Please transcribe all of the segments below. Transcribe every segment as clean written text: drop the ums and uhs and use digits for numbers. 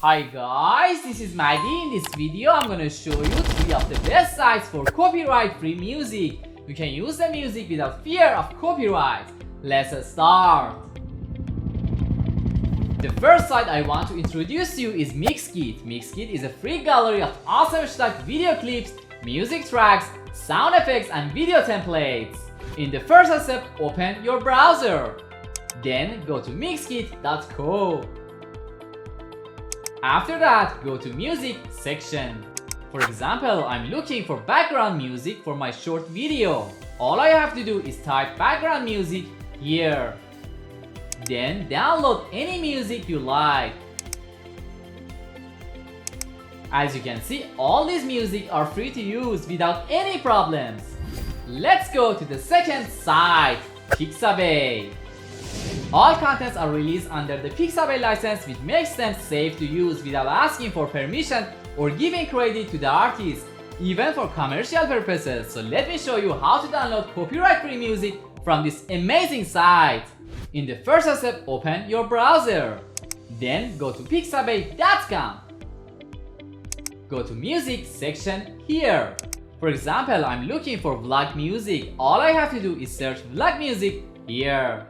Hi guys, this is Maggie. In this video, I'm gonna show you 3 of the best sites for copyright-free music. You can use the music without fear of copyright. Let's start. The first site I want to introduce you is Mixkit. Mixkit is a free gallery of awesome stock video clips, music tracks, sound effects, and video templates. In the first step, open your browser. Then go to mixkit.co. After that, go to music section. For example, I'm looking for background music for my short video. All I have to do is type background music here. Then download any music you like. As you can see, all these music are free to use without any problems. Let's go to the second site, Pixabay. All contents are released under the Pixabay license, which makes them safe to use without asking for permission or giving credit to the artist, even for commercial purposes. So let me show you how to download copyright-free music from this amazing site. In the first step, open your browser. Then go to pixabay.com. Go to music section here. For example, I'm looking for vlog music. All I have to do is search vlog music here.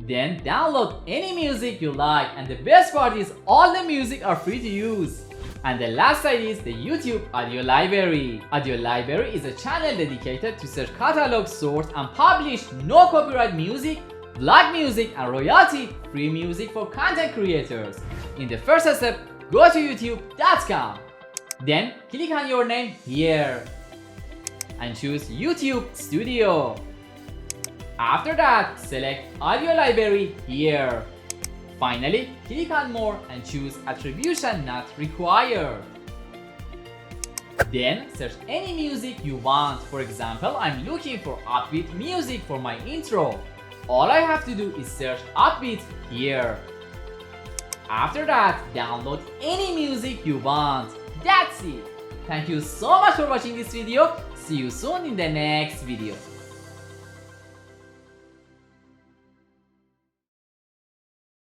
Then download any music you like, and the best part is all the music are free to use. And the last site is the YouTube Audio Library. Audio Library is a channel dedicated to search, catalog, sort, and publish no copyright music, vlog music, and royalty-free music for content creators. In the first step, go to youtube.com. Then click on your name here and choose YouTube Studio. After that, select Audio Library here. Finally, click on More and choose Attribution Not Required. Then search any music you want. For example, I'm looking for upbeat music for my intro. All I have to do is search upbeat here. After that, download any music you want. That's it. Thank you so much for watching this video. See you soon in the next video.